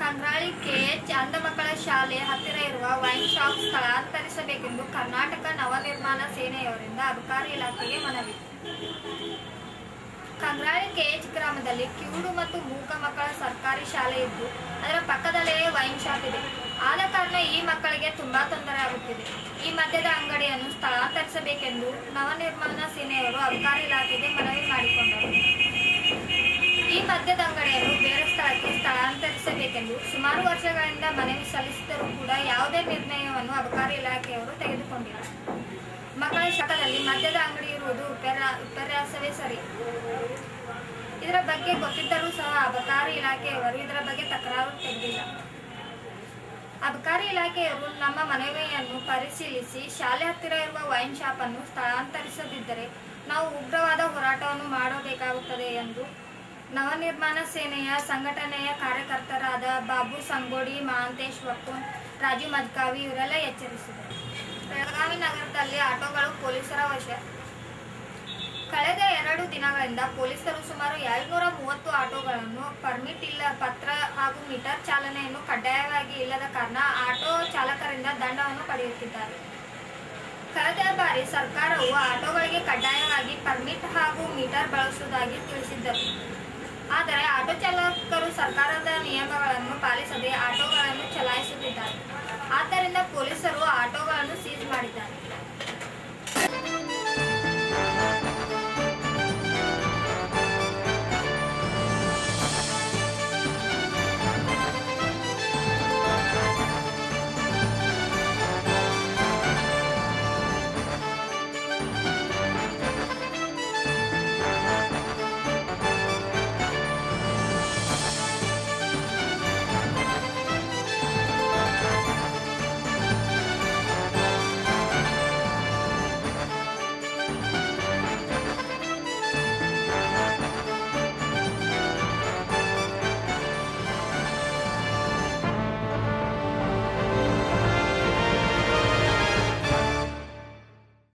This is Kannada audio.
ಕಂಗ್ರಾಳಿ ಕೆಎಚ್ ಅಂಧ ಮಕ್ಕಳ ಶಾಲೆ ಹತ್ತಿರ ಇರುವ ವೈನ್ ಶಾಪ್ ಸ್ಥಳಾಂತರಿಸಬೇಕೆಂದು ಕರ್ನಾಟಕ ನವನಿರ್ಮಾಣ ಸೇನೆಯವರಿಂದ ಅಬಕಾರಿ ಇಲಾಖೆಗೆ ಮನವಿ. ಕಂಗ್ರಾಳಿ ಕೆಎಚ್ ಗ್ರಾಮದಲ್ಲಿ ಕಿವುಡು ಮತ್ತು ಮೂಕ ಮಕ್ಕಳ ಸರ್ಕಾರಿ ಶಾಲೆ ಇದ್ದು ಅದರ ಪಕ್ಕದಲ್ಲೇ ವೈನ್ ಶಾಪ್ ಇದೆ. ಆದ ಕಾರಣ ಈ ಮಕ್ಕಳಿಗೆ ತುಂಬಾ ತೊಂದರೆ ಆಗುತ್ತಿದೆ. ಈ ಮದ್ಯದ ಅಂಗಡಿಯನ್ನು ಸ್ಥಳಾಂತರಿಸಬೇಕೆಂದು ನವನಿರ್ಮಾಣ ಸೇನೆಯವರು ಅಬಕಾರಿ ಇಲಾಖೆಗೆ ಮನವಿ ಮಾಡಿಕೊಂಡರು. ಈ ಮದ್ಯದ ಅಂಗಡಿಯನ್ನು ಬೇರೆ ಸ್ಥಳಕ್ಕೆ ಸ್ಥಳಾಂತರಿಸಬೇಕೆಂದು ಸುಮಾರು ವರ್ಷಗಳಿಂದ ಮನವಿ ಸಲ್ಲಿಸಿದರೂ ಕೂಡ ಯಾವುದೇ ನಿರ್ಣಯವನ್ನು ಅಬಕಾರಿ ಇಲಾಖೆಯವರು ತೆಗೆದುಕೊಂಡಿಲ್ಲ. ಮಕ್ಕಳ ಶಾಖದಲ್ಲಿ ಮದ್ಯದ ಅಂಗಡಿ ಇರುವುದು ವಿಪರ್ಯಾಸವೇ ಸರಿ. ಇದರ ಬಗ್ಗೆ ಗೊತ್ತಿದ್ದರೂ ಸಹ ಅಬಕಾರಿ ಇಲಾಖೆಯವರು ಇದರ ಬಗ್ಗೆ ತಕರಾರು ತೆಗೆದಿಲ್ಲ. ಅಬಕಾರಿ ಇಲಾಖೆಯವರು ನಮ್ಮ ಮನವಿಯನ್ನು ಪರಿಶೀಲಿಸಿ ಶಾಲೆ ಹತ್ತಿರ ಇರುವ ವೈನ್ ಶಾಪ್ ಅನ್ನು ಸ್ಥಳಾಂತರಿಸದಿದ್ದರೆ ನಾವು ಉಗ್ರವಾದ ಹೋರಾಟವನ್ನು ಮಾಡಬೇಕಾಗುತ್ತದೆ ಎಂದು ನವನಿರ್ಮಾಣ ಸೇನೆಯ ಸಂಘಟನೆಯ ಕಾರ್ಯಕರ್ತರಾದ ಬಾಬು ಸಂಗೋಡಿ, ಮಹಾಂತೇಶ್ ವಕ್ಕೂನ್, ರಾಜು ಮಜ್ಕಾವಿ ಇವರೆಲ್ಲ ಎಚ್ಚರಿಸಿದರು. ಬೆಳಗಾವಿ ನಗರದಲ್ಲಿ ಆಟೋಗಳು ಪೊಲೀಸರ ವಶ. ಕಳೆದ 2 ದಿನಗಳಿಂದ ಪೊಲೀಸರು ಸುಮಾರು 230 ಆಟೋಗಳನ್ನು ಪರ್ಮಿಟ್ ಇಲ್ಲ, ಪತ್ರ ಹಾಗೂ ಮೀಟರ್ ಚಾಲನೆಯನ್ನು ಕಡ್ಡಾಯವಾಗಿ ಇಲ್ಲದ ಕಾರಣ ಆಟೋ ಚಾಲಕರಿಂದ ದಂಡವನ್ನು ಪಡೆಯುತ್ತಿದ್ದಾರೆ. ಕಳೆದ ಬಾರಿ ಸರ್ಕಾರವು ಆಟೋಗಳಿಗೆ ಕಡ್ಡಾಯವಾಗಿ ಪರ್ಮಿಟ್ ಹಾಗೂ ಮೀಟರ್ ಬಳಸುವುದಾಗಿ ತಿಳಿಸಿದ್ದರು. ಆದರೆ ಆಟೋ ಚಾಲಕರು ಸರ್ಕಾರದ ನಿಯಮಗಳನ್ನು ಪಾಲಿಸದೆ ಆಟೋಗಳನ್ನು ಚಲಾಯಿಸುತ್ತಿದ್ದಾರೆ. ಆದ್ದರಿಂದ ಪೊಲೀಸರು ಆಟೋಗಳನ್ನು ಸೀಜ್ ಮಾಡಿದ್ದಾರೆ.